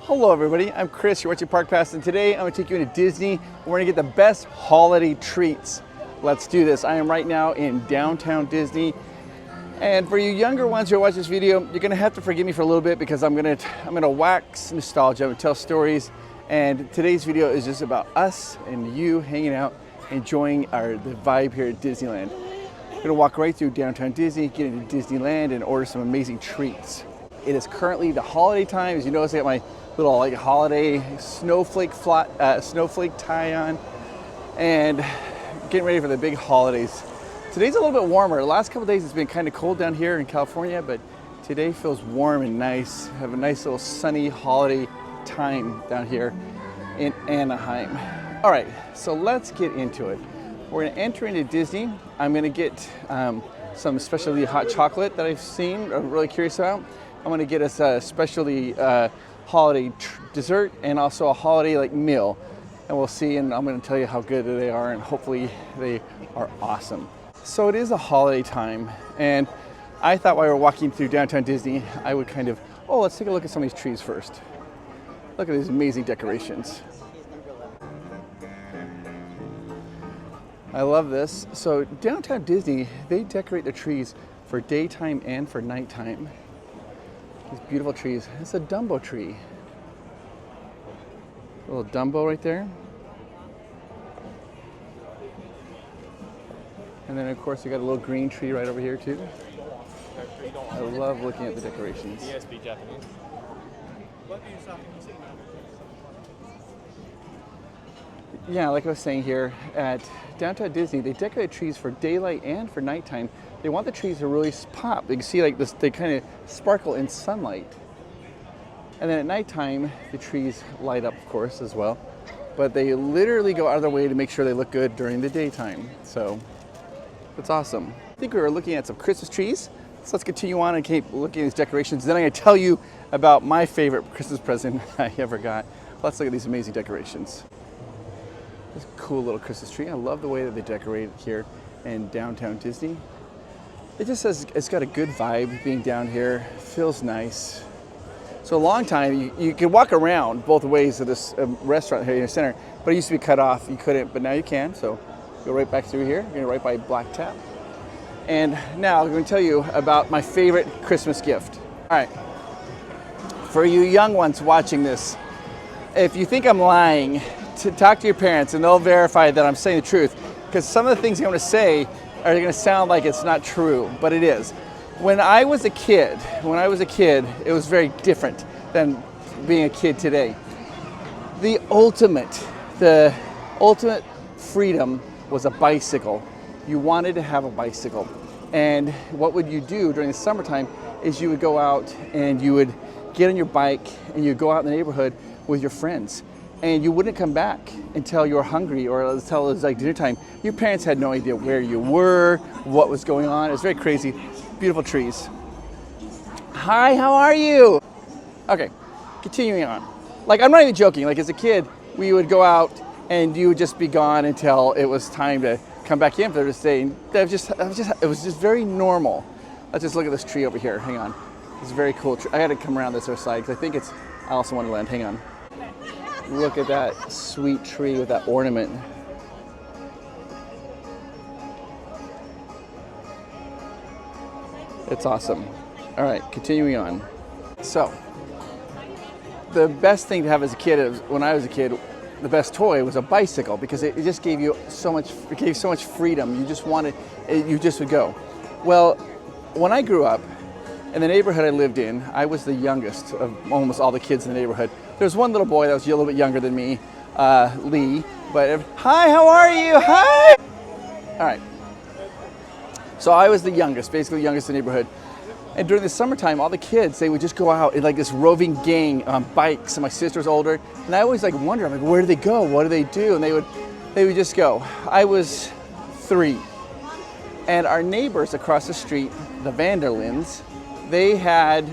Hello everybody, I'm Chris, you're watching Park Pass, and today I'm going to take you into Disney. We're going to get the best holiday treats. Let's do this. I am right now in downtown Disney. And for you younger ones who are watching this video, you're going to have to forgive me for a little bit because I'm going to wax nostalgia and tell stories. And today's video is just about us and you hanging out, enjoying the vibe here at Disneyland. I'm going to walk right through downtown Disney, get into Disneyland, and order some amazing treats. It is currently the holiday time. As you notice, I got my little holiday snowflake tie on, and getting ready for the big holidays. Today's a little bit warmer. The last couple of days it's been kind of cold down here in California, but today feels warm and nice. Have a nice little sunny holiday time down here in Anaheim. All right, so let's get into it. We're gonna enter into Disney. I'm gonna get some specialty hot chocolate that I've seen, I'm really curious about. I'm gonna get us a specialty holiday dessert and also a holiday meal, and we'll see, and I'm going to tell you how good they are, and hopefully they are awesome. So it is a holiday time, and I thought while we were walking through downtown Disney I would let's take a look at some of these trees first. Look at these amazing decorations. I love this. So downtown Disney, they decorate the trees for daytime and for nighttime. These beautiful trees. It's a Dumbo tree. A little Dumbo right there. And then of course you got a little green tree right over here too. I love looking at the decorations. Yeah, like I was saying, here at downtown Disney, they decorate trees for daylight and for nighttime. They want the trees to really pop. You can see this, they kind of sparkle in sunlight. And then at nighttime, the trees light up, of course, as well. But they literally go out of their way to make sure they look good during the daytime. So it's awesome. I think we were looking at some Christmas trees. So let's continue on and keep looking at these decorations. Then I'm going to tell you about my favorite Christmas present I ever got. Let's look at these amazing decorations. This cool little Christmas tree. I love the way that they decorate here in downtown Disney. It just says it's got a good vibe being down here. Feels nice. So a long time, you could walk around both ways of this restaurant here in the center, but it used to be cut off. You couldn't, but now you can. So go right back through here. You're right by Black Tap. And now I'm going to tell you about my favorite Christmas gift. All right. For you young ones watching this, if you think I'm lying, talk to your parents and they'll verify that I'm saying the truth, because some of the things I'm going to say are going to sound like it's not true, but it is. When I was a kid, it was very different than being a kid today. The ultimate freedom was a bicycle. You wanted to have a bicycle. And what would you do during the summertime is you would go out and you would get on your bike and you'd go out in the neighborhood with your friends. And you wouldn't come back until you were hungry or until it was dinner time. Your parents had no idea where you were, what was going on. It was very crazy. Beautiful trees. Hi, how are you? Okay, continuing on. I'm not even joking. As a kid, we would go out and you would just be gone until it was time to come back in for the day. It was just very normal. Let's just look at this tree over here. Hang on. It's a very cool tree. I got to come around this other side because I think it's Alice in Wonderland. Hang on. Look at that sweet tree with that ornament. It's awesome. All right, continuing on. So, the best thing to have as a kid, when I was a kid, the best toy was a bicycle because it just gave you so much freedom. You just would go. Well, when I grew up, in the neighborhood I lived in, I was the youngest of almost all the kids in the neighborhood. There was one little boy that was a little bit younger than me, Lee. But hi, how are you? Hi. All right. So I was the youngest, basically the youngest in the neighborhood. And during the summertime, all the kids, they would just go out in this roving gang on bikes. And my sister was older, and I always wonder, where do they go? What do they do? And they would just go. I was 3, and our neighbors across the street, the Vanderlins, they had,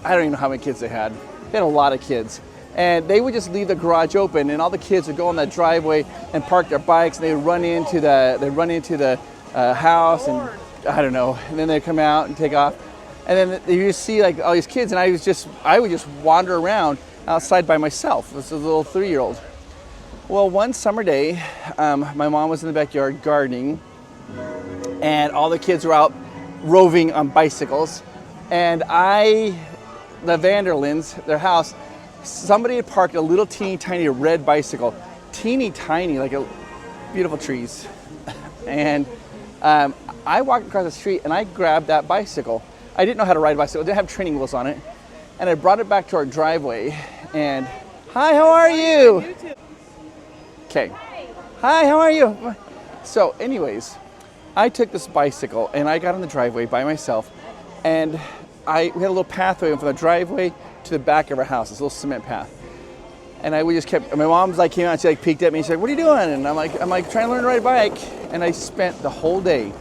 I don't even know how many kids they had. They had a lot of kids. And they would just leave the garage open, and all the kids would go on that driveway and park their bikes, and they would run into the house, and I don't know, and then they'd come out and take off. And then you just see all these kids, and I would just wander around outside by myself. This was a little 3-year-old. Well, one summer day, my mom was in the backyard gardening, and all the kids were out roving on bicycles. And the Vanderlins, their house, somebody had parked a little teeny tiny red bicycle, teeny tiny, like a beautiful trees. And I walked across the street and I grabbed that bicycle. I didn't know how to ride a bicycle, I didn't have training wheels on it. And I brought it back to our driveway and, hi, how are you? You too. Okay. Hi, how are you? So anyways, I took this bicycle and I got on the driveway by myself, and we had a little pathway from the driveway to the back of our house, this little cement path. And we just kept, my mom's like came out and she like peeked at me and she's like, what are you doing? And I'm like trying to learn to ride a bike. And I spent the whole day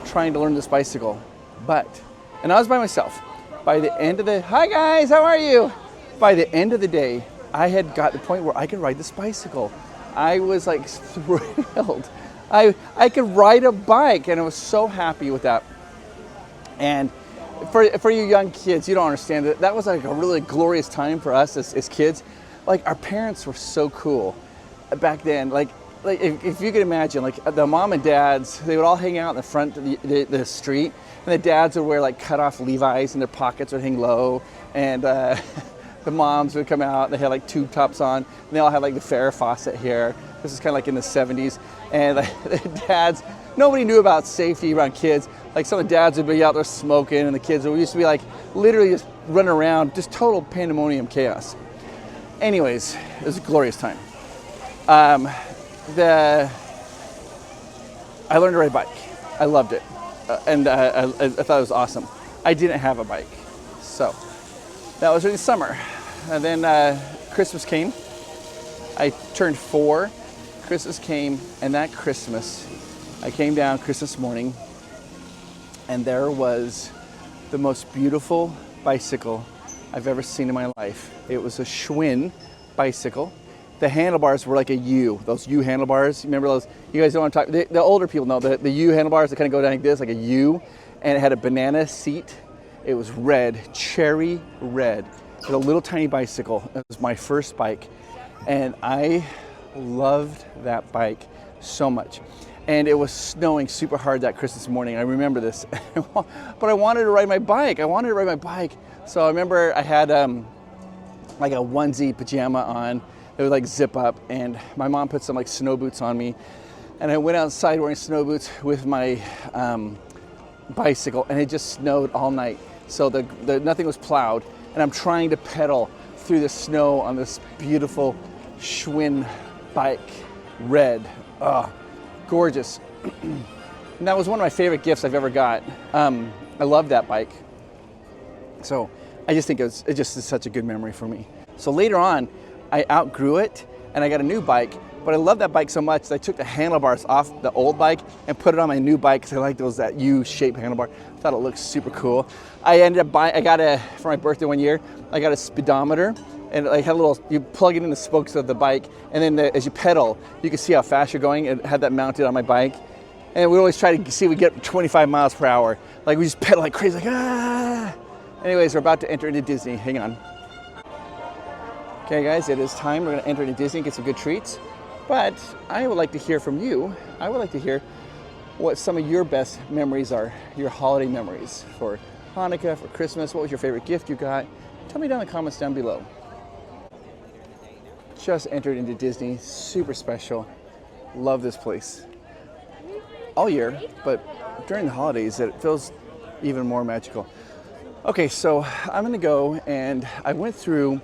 trying to learn this bicycle. And I was by myself. By the end of hi guys, how are you? By the end of the day, I had got to the point where I could ride this bicycle. I was like thrilled. I could ride a bike, and I was so happy with that. And for you young kids, you don't understand it. That was like a really glorious time for us as kids. Like, our parents were so cool back then. Like if you could imagine, like the mom and dads, they would all hang out in the front of the street, and the dads would wear like cut off Levi's and their pockets would hang low, and the moms would come out, they had like tube tops on, and they all had like the Farrah Fawcett hair. This is kind of like in the 70s. And the dads, nobody knew about safety around kids. Like, some of the dads would be out there smoking, and the kids used to be like literally just running around, just total pandemonium chaos. Anyways, it was a glorious time. I learned to ride a bike. I loved it. And I thought it was awesome. I didn't have a bike. So that was during the summer. And then Christmas came. I turned 4. Christmas came, and that Christmas, I came down Christmas morning, and there was the most beautiful bicycle I've ever seen in my life. It was a Schwinn bicycle. The handlebars were like a U, those U handlebars. Remember those? You guys don't want to talk, the older people know the U handlebars that kind of go down like this, like a U, and it had a banana seat. It was red, cherry red. It was a little tiny bicycle. It was my first bike, and I loved that bike so much. And it was snowing super hard that Christmas morning. I remember this. But I wanted to ride my bike. So I remember I had like a onesie pajama on. It would like zip up, and my mom put some like snow boots on me. And I went outside wearing snow boots with my bicycle, and it just snowed all night. So nothing was plowed. And I'm trying to pedal through the snow on this beautiful Schwinn bike, red, gorgeous. And that was one of my favorite gifts I've ever got. I love that bike. So I just think it just is such a good memory for me. So later on, I outgrew it and I got a new bike, but I love that bike so much that I took the handlebars off the old bike and put it on my new bike because I like that U-shaped handlebar. I thought it looked super cool. I ended up for my birthday one year, I got a speedometer. And I had you plug it in the spokes of the bike, and then as you pedal, you can see how fast you're going. And had that mounted on my bike. And we always try to see if we get 25 miles per hour. Like, we just pedal like crazy, like, ah! Anyways, we're about to enter into Disney. Hang on. Okay, guys, it is time. We're gonna enter into Disney and get some good treats. But I would like to hear from you. I would like to hear what some of your best memories are, your holiday memories for Hanukkah, for Christmas. What was your favorite gift you got? Tell me down in the comments down below. Just entered into Disney, super special. Love this place. All year, but during the holidays it feels even more magical. Okay, so I'm gonna go, and I went through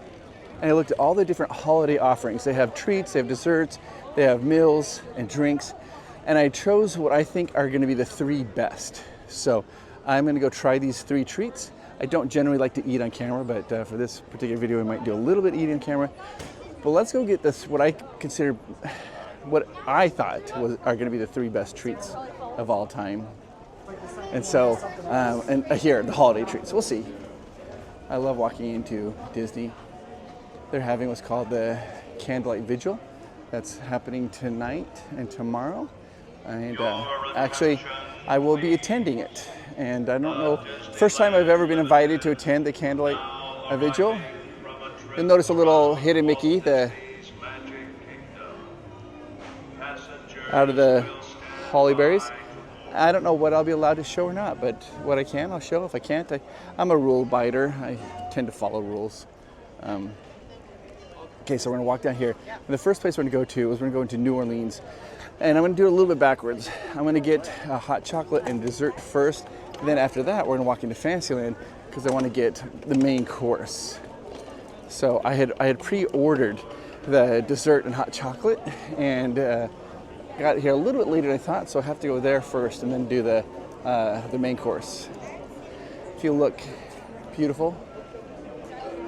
and I looked at all the different holiday offerings. They have treats, they have desserts, they have meals and drinks, and I chose what I think are gonna be the 3 best. So I'm gonna go try these 3 treats. I don't generally like to eat on camera, but for this particular video, I might do a little bit eating on camera. But let's go get this, what I thought are going to be the 3 best treats of all time. And so, here, the holiday treats. We'll see. I love walking into Disney. They're having what's called the Candlelight Vigil. That's happening tonight and tomorrow. And actually, I will be attending it. And I don't know, first time I've ever been invited to attend the Candlelight Vigil. You'll notice a little hidden Mickey, out of the holly berries. I don't know what I'll be allowed to show or not, but what I can, I'll show. If I can't, I'm a rule abider. I tend to follow rules. Okay, so we're gonna walk down here. And the first place we're gonna go to is we're gonna go into New Orleans. And I'm gonna do it a little bit backwards. I'm gonna get a hot chocolate and dessert first. And then after that, we're gonna walk into Fantasyland because I wanna get the main course. So I had pre-ordered the dessert and hot chocolate, and got here a little bit later than I thought, so I have to go there first and then do the main course. If you look, beautiful.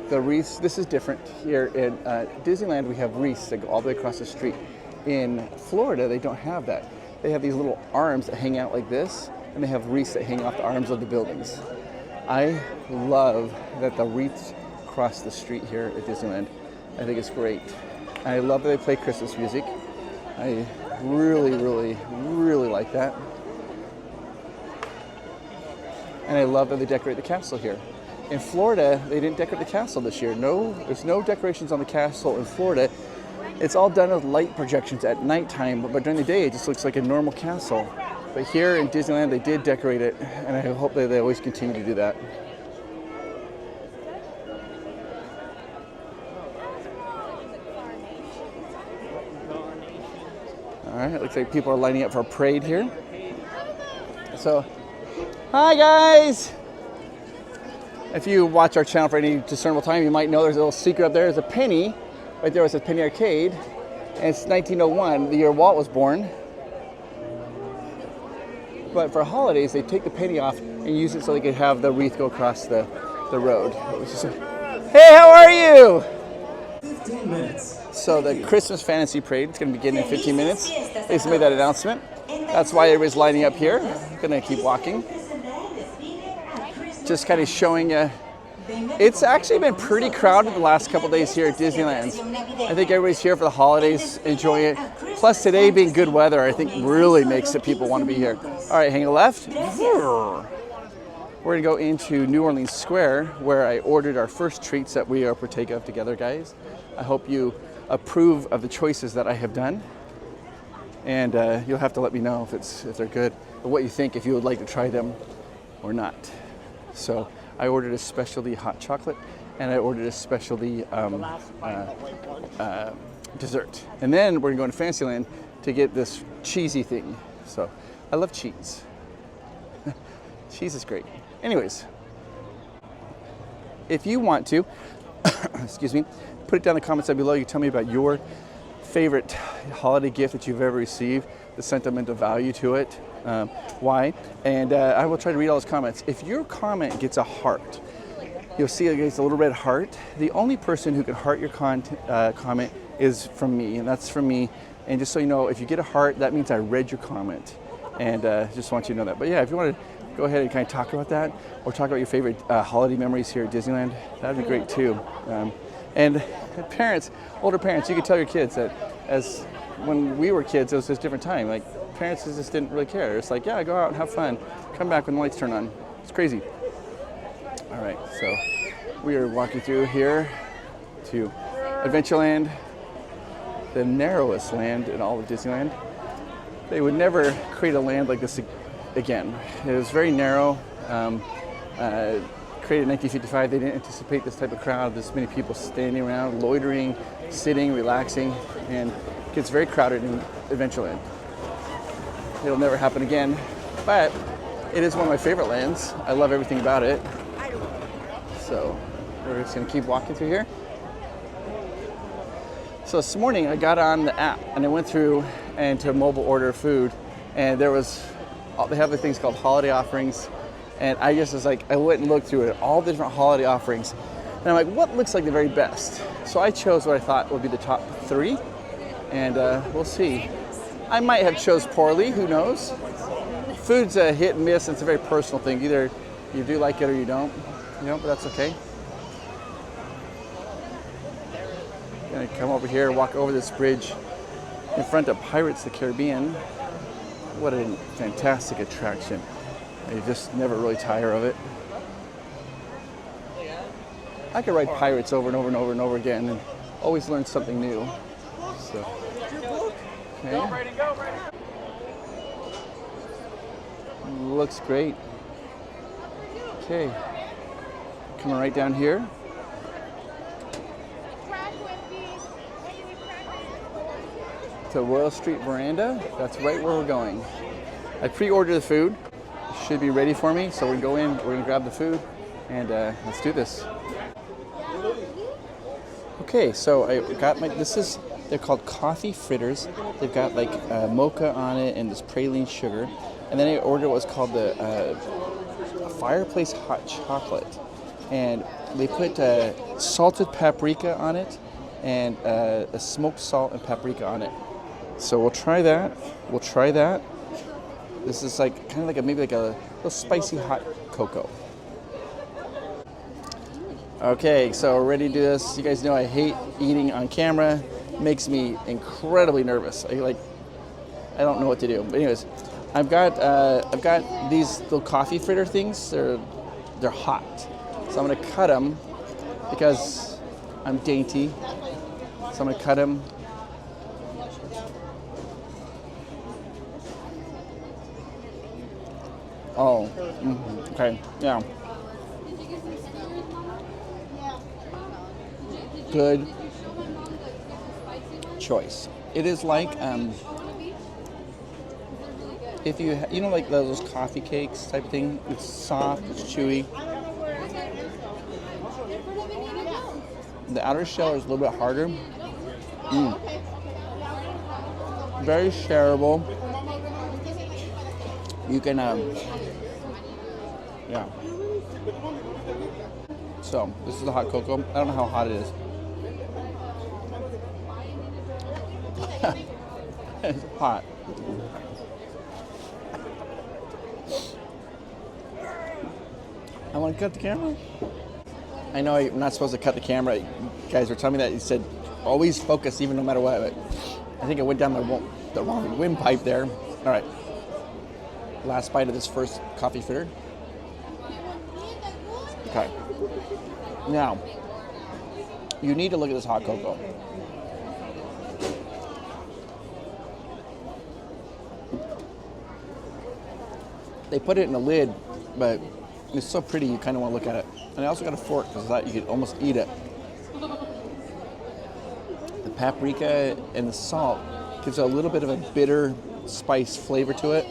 The wreaths, this is different. Here at Disneyland, we have wreaths that go all the way across the street. In Florida, they don't have that. They have these little arms that hang out like this, and they have wreaths that hang off the arms of the buildings. I love that the wreaths cross the street here at Disneyland. I think it's great. I love that they play Christmas music. I really, really, really like that. And I love that they decorate the castle here. In Florida, they didn't decorate the castle this year. No, there's no decorations on the castle in Florida. It's all done with light projections at nighttime, but during the day it just looks like a normal castle. But here in Disneyland, they did decorate it, and I hope that they always continue to do that. All right, it looks like people are lining up for a parade here. So, hi guys! If you watch our channel for any discernible time, you might know there's a little secret up there. There's a penny, right there it says Penny Arcade, and it's 1901, the year Walt was born. But for holidays, they take the penny off and use it so they could have the wreath go across the road. Hey, how are you? 15 minutes. So the Christmas Fantasy Parade is going to begin in 15 minutes. They just made that announcement. That's why everybody's lining up here. I'm going to keep walking. Just kind of showing you. It's actually been pretty crowded the last couple days here at Disneyland. I think everybody's here for the holidays, enjoying it. Plus today being good weather, I think really makes it people want to be here. All right, hang a left. We're going to go into New Orleans Square, where I ordered our first treats that we are partake of together, guys. I hope you approve of the choices that I have done. And you'll have to let me know if they're good, or what you think, if you would like to try them or not. So I ordered a specialty hot chocolate, and I ordered a specialty dessert. And then we're going to Fantasyland to get this cheesy thing. So I love cheese. Cheese is great. Anyways, if you want to, excuse me, put it down in the comments down below. You tell me about your favorite holiday gift that you've ever received, the sentimental value to it, why, and I will try to read all those comments. If your comment gets a heart, you'll see it gets a little red heart. The only person who can heart your comment is from me, and that's from me. And just so you know, if you get a heart, that means I read your comment, and just want you to know that. But yeah, if you want to go ahead and kind of talk about that, or talk about your favorite holiday memories here at Disneyland, that'd be great too. And parents, older parents, you could tell your kids that as when we were kids, it was just a different time. Like parents just didn't really care. It's like, yeah, go out and have fun. Come back when the lights turn on. It's crazy. All right, so we are walking through here to Adventureland, the narrowest land in all of Disneyland. They would never create a land like this again. It was very narrow. Created in 1955, they didn't anticipate this type of crowd, this many people standing around, loitering, sitting, relaxing, and it gets very crowded in Adventureland. It'll never happen again, but it is one of my favorite lands. I love everything about it. So we're just gonna keep walking through here. So this morning I got on the app and I went through and to mobile order food, and they have the things called holiday offerings. And I just was like, I went and looked through it, all the different holiday offerings. And I'm like, what looks like the very best? So I chose what I thought would be the top 3. And we'll see. I might have chose poorly, who knows? Food's a hit and miss, it's a very personal thing. Either you do like it or you don't, but that's okay. Gonna come over here, walk over this bridge in front of Pirates of the Caribbean. What a fantastic attraction. You just never really tire of it. I could ride Pirates over and over and over and over again and always learn something new. So, okay. Looks great. Okay, coming right down here. To Royal Street Veranda. That's right where we're going. I pre-ordered the food. It should be ready for me. So we go in, we're gonna grab the food, and let's do this. Okay, so I got they're called coffee fritters. They've got like mocha on it and this praline sugar. And then I ordered what's called the fireplace hot chocolate. And they put salted paprika on it and a smoked salt and paprika on it. So we'll try that. This is like kind of like maybe like a little spicy hot cocoa. Okay, so we're ready to do this. You guys know I hate eating on camera. It makes me incredibly nervous. I don't know what to do. But anyways, I've got these little coffee fritter things. They're hot, so I'm gonna cut them because I'm dainty. So I'm gonna cut them. Oh, okay, yeah. Good choice. It is like if you know like those coffee cakes type of thing. It's soft, it's chewy. The outer shell is a little bit harder. Very shareable. You can yeah. So this is the hot cocoa. I don't know how hot it is. It's hot. I want to cut the camera. I know I'm not supposed to cut the camera. You guys were telling me that. You said always focus, even no matter what. But I think I went down the wrong windpipe there. All right. Last bite of this first coffee fritter. Okay. Now, you need to look at this hot cocoa. They put it in a lid, but it's so pretty you kind of want to look at it. And I also got a fork because I thought you could almost eat it. The paprika and the salt gives it a little bit of a bitter spice flavor to it.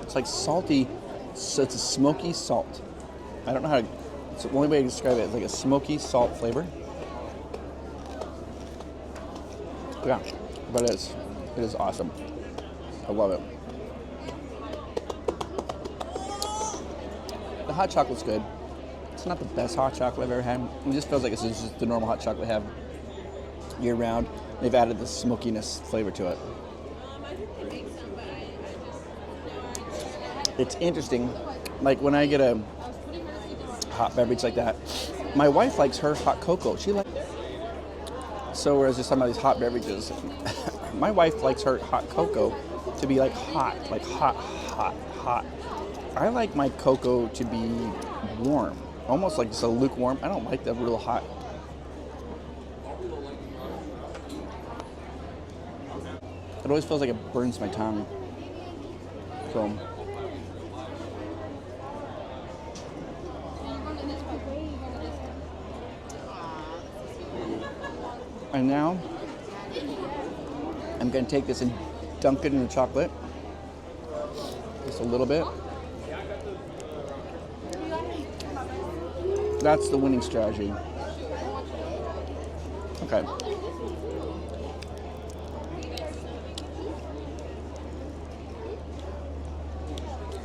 It's like salty, so it's a smoky salt. I don't know how to, it's the only way to describe it. It's like a smoky salt flavor. Yeah, but it is awesome. I love it. The hot chocolate's good. It's not the best hot chocolate I've ever had. It just feels like it's just the normal hot chocolate I have year round. They've added the smokiness flavor to it. It's interesting, like when I get a hot beverage like that, my wife likes her hot cocoa. So whereas just talking about these hot beverages, my wife likes her hot cocoa to be like hot, hot. I like my cocoa to be warm, almost like just a lukewarm. I don't like that real hot. It always feels like it burns my tongue. So. And now, I'm going to take this and dunk it in the chocolate. Just a little bit. That's the winning strategy. Okay.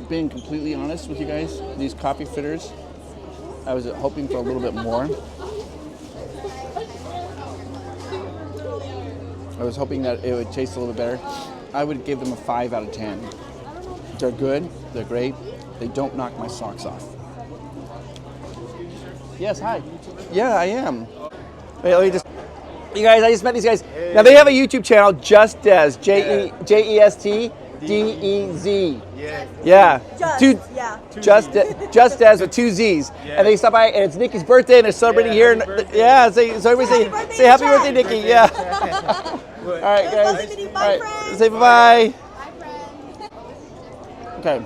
Being completely honest with you guys, these coffee fritters, I was hoping for a little bit more. I was hoping that it would taste a little bit better. I would give them a 5 out of 10. They're good. They're great. They don't knock my socks off. Yes, hi. Yeah, I am. Wait, let me just... You guys, I just met these guys. Hey. Now, they have a YouTube channel, Just Des, J-E-S-T. D-E-Z. Yeah. Yeah. Just, Just as with 2 Z's. Yeah. And they stop by, and it's Nikki's birthday, and they're celebrating Yeah, here. happy And, birthday. yeah, so everybody say happy birthday, Nikki. Yeah. All right, guys. Bye, Nikki. Bye, All right, friends. say bye-bye. Okay.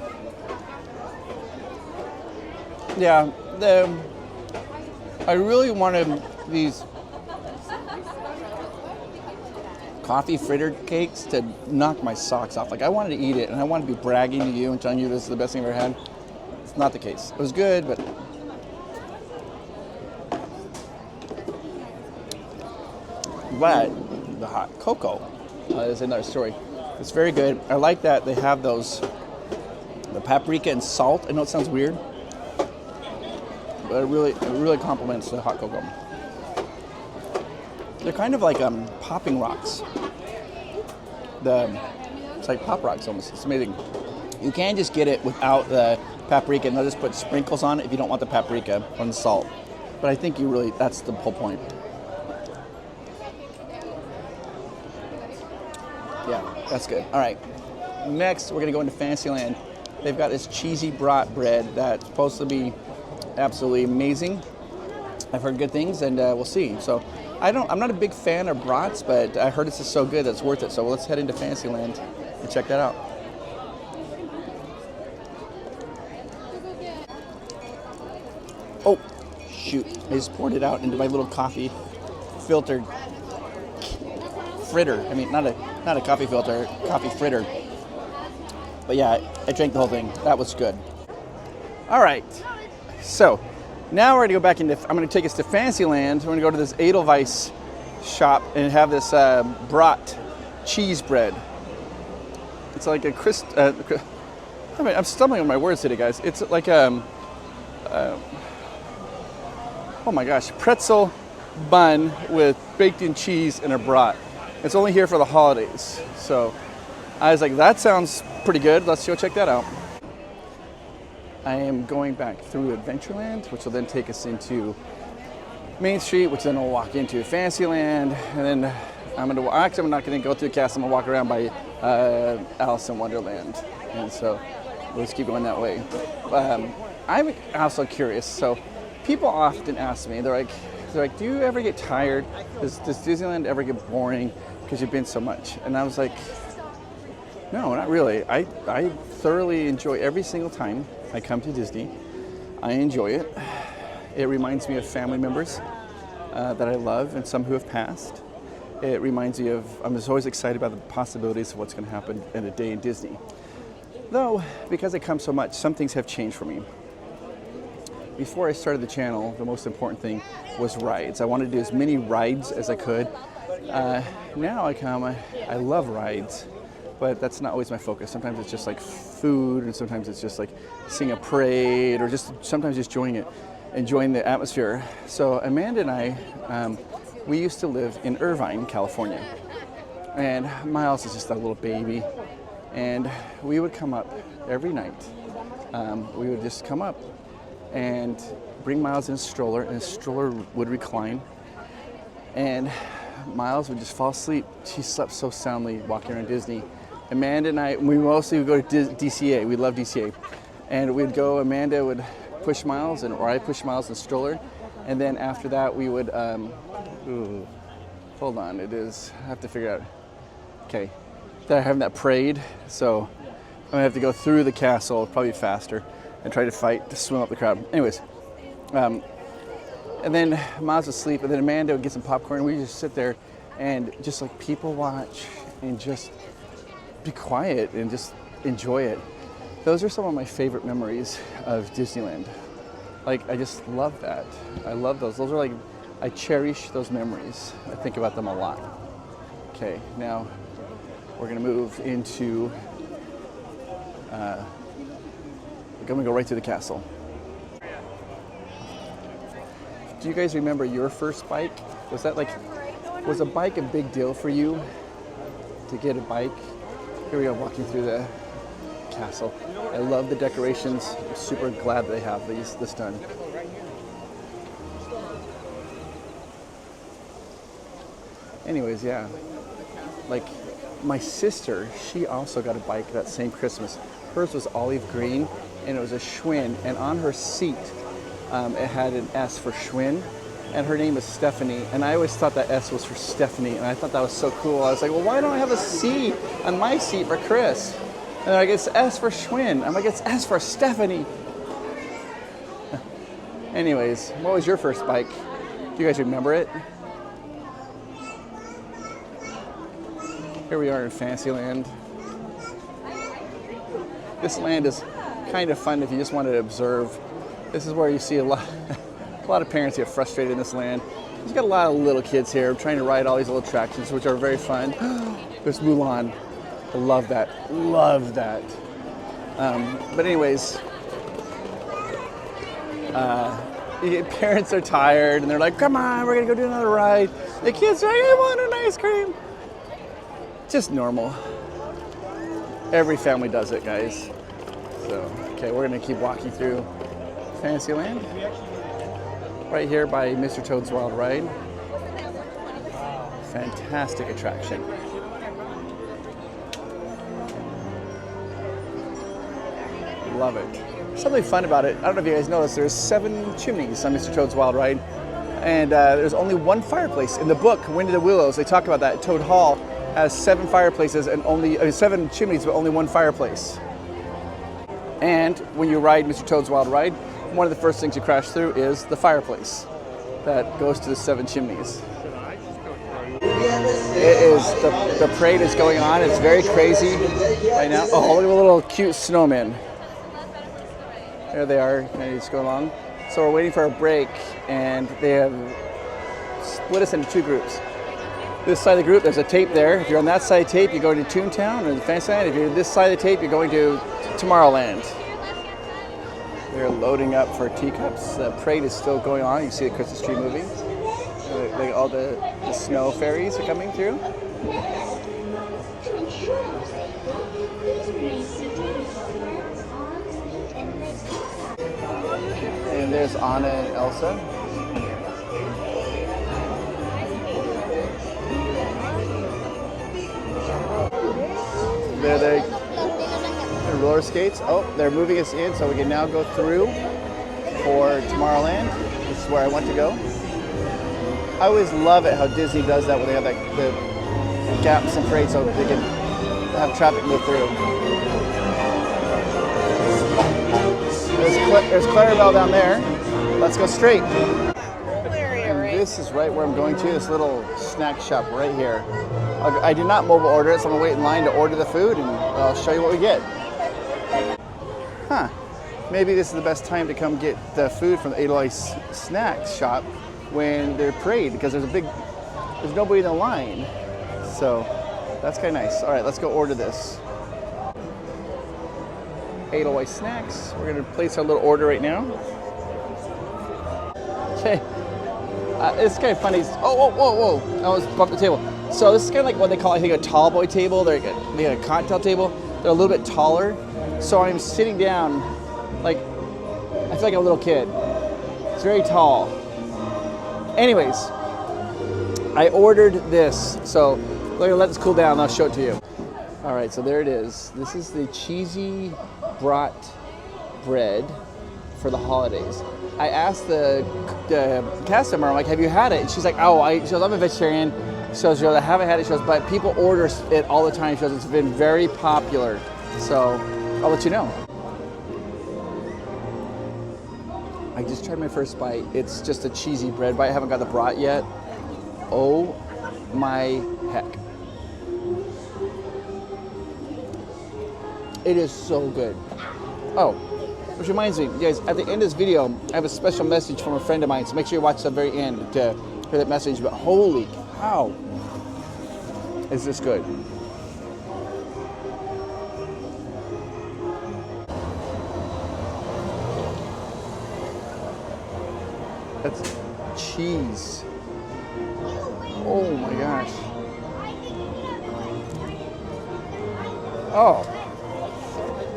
Yeah, I really wanted these coffee fritter cakes to knock my socks off. Like, I wanted to eat it, and I wanted to be bragging to you and telling you this is the best thing I've ever had. It's not the case. It was good, but the hot cocoa is another story. It's very good. I like that they have those, the paprika and salt. I know it sounds weird, but it really complements the hot cocoa. They're kind of like popping rocks. It's like pop rocks almost. It's amazing. You can just get it without the paprika, and they'll just put sprinkles on it if you don't want the paprika or the salt. But I think that's the whole point. Yeah, that's good. All right. Next, we're gonna go into Fantasyland. They've got this cheesy brat bread that's supposed to be absolutely amazing. I've heard good things, and we'll see. So, I'm not a big fan of brats, but I heard it's just so good that it's worth it. So let's head into Fantasyland and check that out. Oh, shoot! I just poured it out into my little coffee filter fritter. I mean, not a coffee filter, coffee fritter. But yeah, I drank the whole thing. That was good. All right. So now we're gonna go back into. I'm gonna take us to Fantasyland. We're gonna go to this Edelweiss shop and have this brat cheese bread. It's like a I'm stumbling on my words today, guys. It's like oh my gosh, pretzel bun with baked in cheese and a brat. It's only here for the holidays. So I was like, that sounds pretty good. Let's go check that out. I am going back through Adventureland, which will then take us into Main Street, which then we'll walk into Fantasyland, and then I'm not gonna go through the castle. I'm gonna walk around by Alice in Wonderland, and so we'll just keep going that way. I'm also curious. So people often ask me, they're like, do you ever get tired? Does Disneyland ever get boring because you've been so much? And I was like, no, not really. I thoroughly enjoy every single time I come to Disney. I enjoy it. It reminds me of family members that I love and some who have passed. It reminds me of, I'm just always excited about the possibilities of what's going to happen in a day in Disney. Though, because I come so much, some things have changed for me. Before I started the channel, the most important thing was rides. I wanted to do as many rides as I could. Now I love rides, but that's not always my focus. Sometimes it's just like food, and sometimes it's just like seeing a parade, or just sometimes just enjoying the atmosphere. So Amanda and I, we used to live in Irvine, California, and Miles is just a little baby, and we would come up every night. We would just come up and bring Miles in a stroller, and his stroller would recline, and Miles would just fall asleep. She slept so soundly walking around Disney. Amanda and I, we mostly would go to DCA. We love DCA. And we'd go, Amanda would push Miles, or I push Miles in the stroller. And then after that, we would, hold on, I have to figure out. Okay, they're having that parade, so I'm gonna have to go through the castle, probably faster, and try to fight to swim up the crowd. Anyways, and then Miles would sleep, and then Amanda would get some popcorn, and we just sit there and just like people watch and just be quiet and just enjoy it. Those are some of my favorite memories of Disneyland. Like, I just love that. I love those. Those are like, I cherish those memories. I think about them a lot. Okay, now we're gonna move into, we're gonna go right to the castle. Do you guys remember your first bike? Was a bike a big deal for you to get a bike? Here we are walking through the castle. I love the decorations. I'm super glad they have this done. Anyways, yeah, like my sister, she also got a bike that same Christmas. Hers was olive green, and it was a Schwinn, and on her seat, it had an S for Schwinn, and her name is Stephanie, and I always thought that S was for Stephanie, and I thought that was so cool. I was like, well, why don't I have a C on my seat for Chris? And they're like, it's S for Schwinn. I'm like, it's S for Stephanie. Anyways, what was your first bike? Do you guys remember it? Here we are in Fantasyland. This land is kind of fun if you just wanted to observe. This is where you see a lot of parents get frustrated in this land. There's got a lot of little kids here trying to ride all these little attractions, which are very fun. There's Mulan. I love that. Love that. But anyways, parents are tired and they're like, come on, we're gonna go do another ride. The kids are like, I want an ice cream. Just normal. Every family does it, guys. So, okay, we're gonna keep walking through Fantasyland. Right here by Mr. Toad's Wild Ride. Fantastic attraction. Love it. Something fun about it, I don't know if you guys noticed, there's 7 chimneys on Mr. Toad's Wild Ride. And there's only 1 fireplace. In the book, Wind of the Willows, they talk about that. Toad Hall has 7 fireplaces and only 7 chimneys, but only 1 fireplace. And when you ride Mr. Toad's Wild Ride, one of the first things you crash through is the fireplace that goes to the 7 chimneys. It is, the parade is going on. It's very crazy right now. Oh, look at the little cute snowmen. There they are, and just go along. So we're waiting for a break, and they have split us into 2 groups. This side of the group, there's a tape there. If you're on that side of the tape, you're going to Toontown or Fantasyland. If you're this side of the tape, you're going to Tomorrowland. They're loading up for teacups. The parade is still going on. You see the Christmas tree moving. All the snow fairies are coming through. And there's Anna and Elsa. There they roller skates. Oh, they're moving us in, so we can now go through for Tomorrowland. This is where I want to go. I always love it how Disney does that when they have the gaps and parades so they can have traffic move through. There's Clarabelle down there. Let's go straight. And this is right where I'm going to, this little snack shop right here. I did not mobile order it, so I'm gonna wait in line to order the food and I'll show you what we get. Huh, maybe this is the best time to come get the food from the Edelweiss Snacks shop when they're parade, because there's nobody in the line. So that's kind of nice. All right, let's go order this. Edelweiss Snacks. We're gonna place our little order right now. Okay, it's kind of funny. Oh, whoa, I almost bumped the table. So this is kind of like what they call, I think, a tall boy table. They have a cocktail table. They're a little bit taller. So I'm sitting down, like, I feel like a little kid. It's very tall. Anyways, I ordered this. So we're gonna let this cool down and I'll show it to you. All right, so there it is. This is the cheesy brat bread for the holidays. I asked the customer, I'm like, have you had it? And she's like, she goes, I'm a vegetarian. She goes, I haven't had it. She goes, but people order it all the time. She goes, it's been very popular. So I'll let you know. I just tried my first bite. It's just a cheesy bread bite. I haven't got the brat yet. Oh my heck. It is so good. Oh, which reminds me, you guys, at the end of this video, I have a special message from a friend of mine, so make sure you watch the very end to hear that message. But holy cow, is this good. That's cheese. Oh my gosh. Oh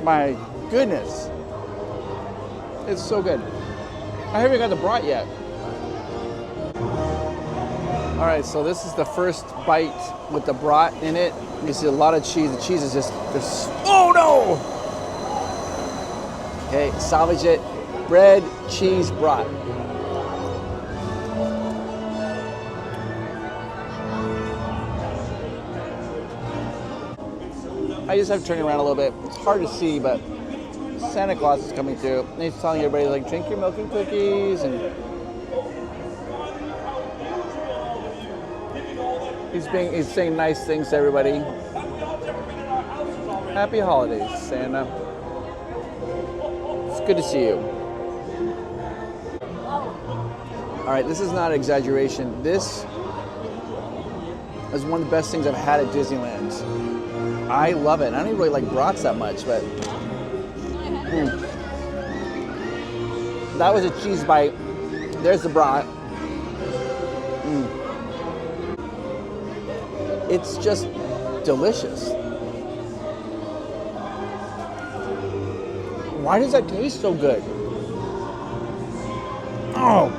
my goodness. It's so good. I haven't got the brat yet. All right, so this is the first bite with the brat in it. You see a lot of cheese. The cheese is just oh no! Okay, salvage it. Bread, cheese, brat. I just have to turn it around a little bit. It's hard to see, but Santa Claus is coming through. And he's telling everybody, like, drink your milk and cookies. And he's saying nice things to everybody. Happy holidays, Santa. It's good to see you. All right, this is not an exaggeration. This is one of the best things I've had at Disneyland. I love it. I don't even really like brats that much, but that was a cheese bite. There's the brat. It's just delicious. Why does that taste so good? Oh.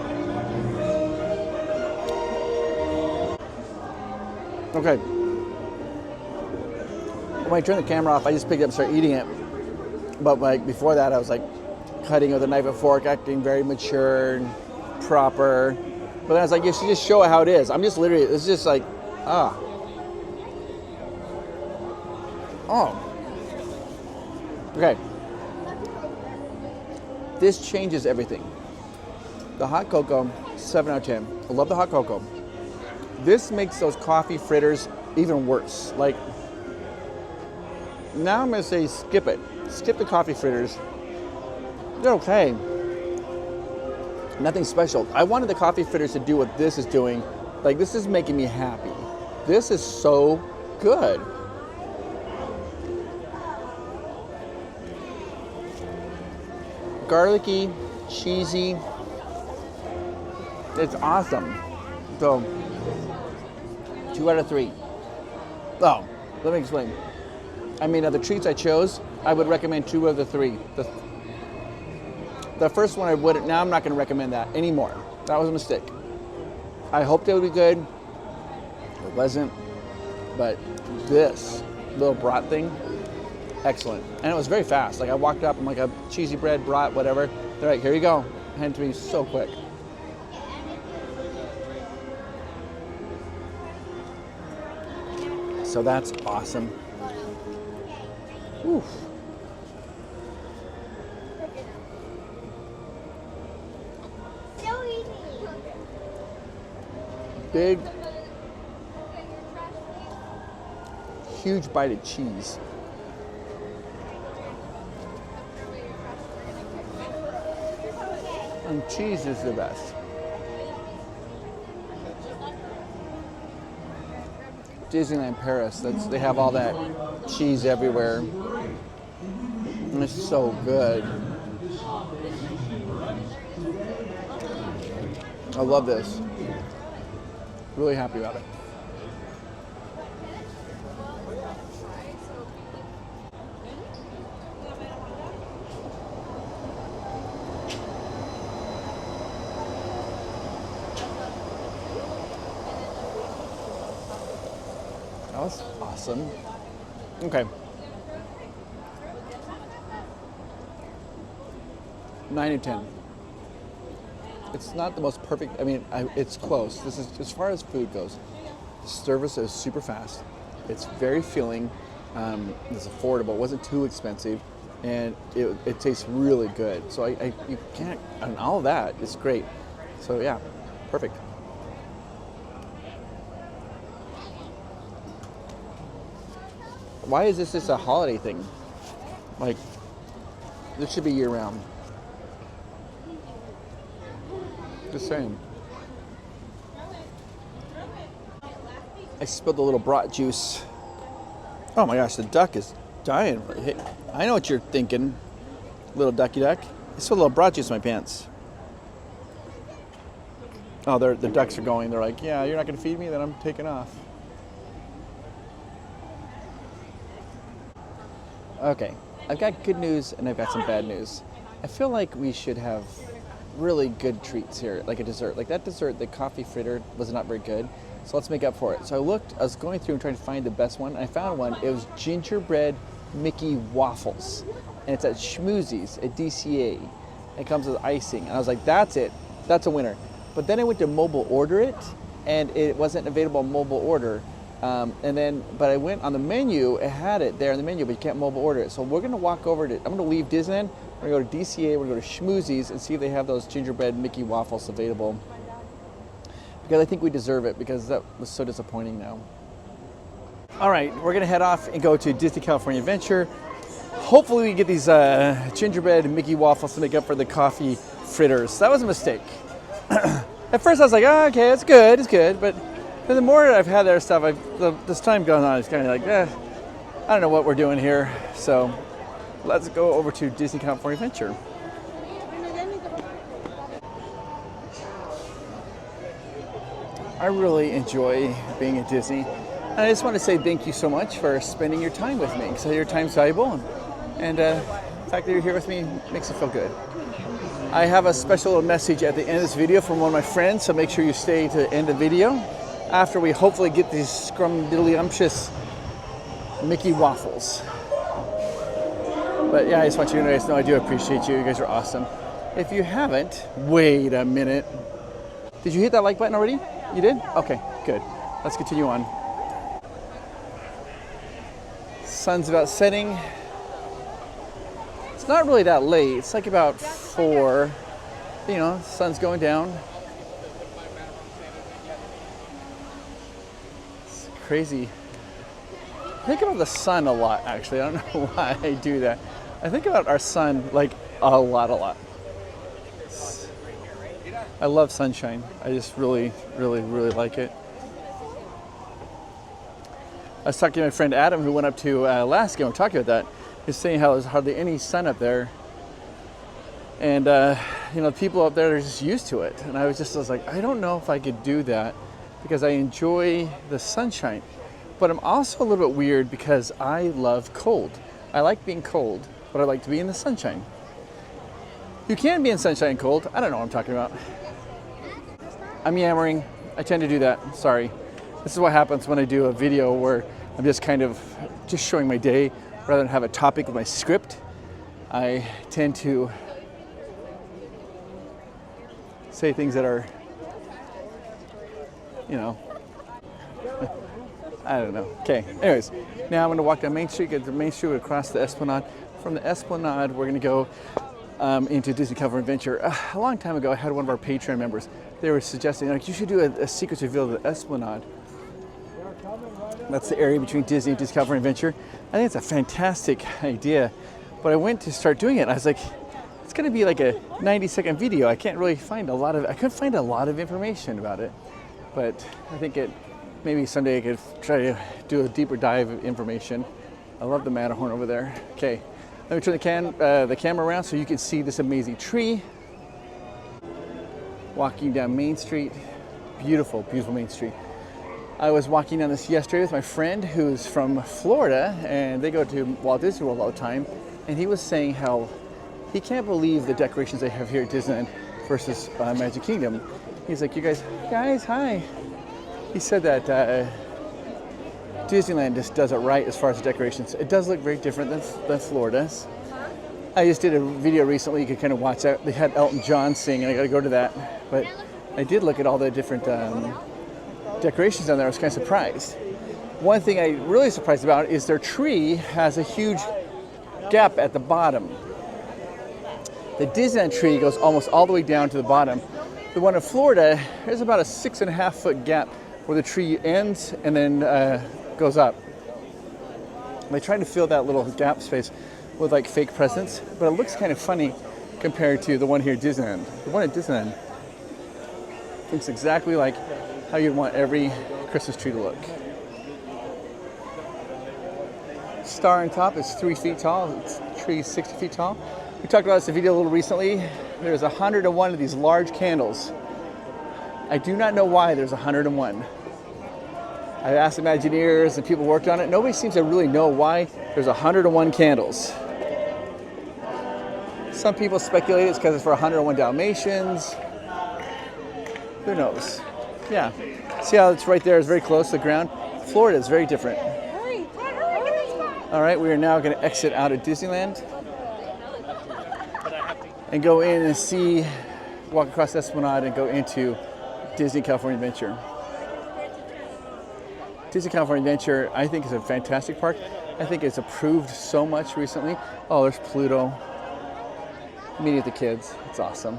Okay. When I turned the camera off, I just picked it up and started eating it. But like before that, I was like cutting with a knife and fork, acting very mature and proper. But then I was like, you should just show it how it is. I'm just literally, it's just like, ah. Oh. Okay. This changes everything. The hot cocoa, 7 out of 10. I love the hot cocoa. This makes those coffee fritters even worse. Like, now I'm gonna say skip it. Skip the coffee fritters. They're okay. Nothing special. I wanted the coffee fritters to do what this is doing. Like, this is making me happy. This is so good. Garlicky, cheesy. It's awesome. So, 2 out of 3. Oh, let me explain. I mean, of the treats I chose, I would recommend 2 of the 3. The first one I wouldn't. Now I'm not going to recommend that anymore. That was a mistake. I hoped it would be good. It wasn't. But this little brat thing, excellent. And it was very fast. Like, I walked up, I'm like, a cheesy bread, brat, whatever. They're like, here you go. Handed to me so quick. So that's awesome. Oof. Big, huge bite of cheese. And cheese is the best. Disneyland Paris, they have all that cheese everywhere. And it's so good. I love this. Really happy about it. That was awesome. Okay. 9 out of 10. It's not the most perfect, I mean, it's close. This is, as far as food goes, the service is super fast. It's very filling. It's affordable. It wasn't too expensive. And it tastes really good. So you can't, and all of that is great. So yeah, perfect. Why is this just a holiday thing? Like, this should be year round. Just saying. I spilled a little brat juice. Oh my gosh, the duck is dying. Hey, I know what you're thinking, little ducky duck. I spilled a little brat juice in my pants. Oh, the ducks are going. They're like, yeah, you're not going to feed me? Then I'm taking off. Okay, I've got good news and I've got some bad news. I feel like we should have really good treats here, like a dessert. Like that dessert, the coffee fritter was not very good. So let's make up for it. So I was going through and trying to find the best one. I found one. It was gingerbread Mickey waffles. And it's at Schmoozie's at DCA. It comes with icing. And I was like, that's it. That's a winner. But then I went to mobile order it, and it wasn't available on mobile order. But I went on the menu, it had it there in the menu, but you can't mobile order it. So we're gonna walk over to, I'm gonna leave Disneyland, we're gonna go to DCA, we're gonna go to Schmoozie's and see if they have those gingerbread Mickey waffles available. Because I think we deserve it, because that was so disappointing now. All right, we're gonna head off and go to Disney California Adventure. Hopefully we get these gingerbread Mickey waffles to make up for the coffee fritters. That was a mistake. At first I was like, oh, okay, it's good, but the more I've had their stuff, this time going on, it's kind of like, I don't know what we're doing here. So let's go over to Disney California Adventure. I really enjoy being at Disney. And I just want to say thank you so much for spending your time with me, because your time's valuable. And the fact that you're here with me makes it feel good. I have a special message at the end of this video from one of my friends, so make sure you stay to the end of the video after we hopefully get these scrumdiddlyumptious Mickey waffles. But yeah, I just want you guys to know I do appreciate you. You guys are awesome. If you haven't, wait a minute. Did you hit that like button already? You did? Okay, good. Let's continue on. Sun's about setting. It's not really that late. It's like about 4. You know, sun's going down. It's crazy. I think about the sun a lot, actually. I don't know why I do that. I think about our sun like a lot. I love sunshine. I just really like it. I was talking to my friend Adam, who went up to Alaska, and we're talking about that. He's saying how there's hardly any sun up there. And, you know, people up there are just used to it. And I was like, I don't know if I could do that because I enjoy the sunshine. But I'm also a little bit weird because I love cold. I like being cold, but I like to be in the sunshine. You can be in sunshine and cold. I don't know what I'm talking about. I'm yammering. I tend to do that. Sorry. This is what happens when I do a video where I'm just kind of just showing my day rather than have a topic with my script. I tend to say things that are, you know, I don't know. Okay, anyways, now I'm gonna walk down Main Street, get to Main Street, across the Esplanade. From the Esplanade, we're gonna go into Disney California Adventure. A long time ago, I had one of our Patreon members. They were suggesting, like, you should do a secrets reveal of the Esplanade. That's the area between Disney and Disney California Adventure. I think it's a fantastic idea, but I went to start doing it. I was like, it's gonna be like a 90-second video. I can't really find I couldn't find a lot of information about it, but I think maybe someday I could try to do a deeper dive of information. I love the Matterhorn over there. Okay, let me turn the camera around so you can see this amazing tree. Walking down Main Street, beautiful Main Street. I was walking down this yesterday with my friend who's from Florida, and they go to Walt Disney World all the time, and he was saying how he can't believe the decorations they have here at Disneyland versus Magic Kingdom. He's like, you guys, hi. He said that Disneyland just does it right as far as the decorations. It does look very different than Florida's. I just did a video recently, you could kind of watch that. They had Elton John sing, and I got to go to that. But I did look at all the different decorations down there. I was kind of surprised. One thing I'm really surprised about is their tree has a huge gap at the bottom. The Disneyland tree goes almost all the way down to the bottom. The one in Florida, there's about a 6.5 foot gap where the tree ends and then goes up. They tried to fill that little gap space with like fake presents, but it looks kind of funny compared to the one here at Disneyland. The one at Disneyland looks exactly like how you'd want every Christmas tree to look. Star on top is 3 feet tall. The tree is 60 feet tall. We talked about this in a video a little recently. There's 101 of these large candles. I do not know why there's 101. I asked Imagineers and people worked on it. Nobody seems to really know why there's 101 candles. Some people speculate it's because it's for 101 Dalmatians. Who knows? Yeah. See how it's right there, it's very close to the ground? Florida is very different. All right, we are now going to exit out of Disneyland and go in and see, walk across Esplanade and go into Disney California Adventure. Disney California Adventure, I think, is a fantastic park. I think it's improved so much recently. Oh, there's Pluto. Meeting with the kids. It's awesome.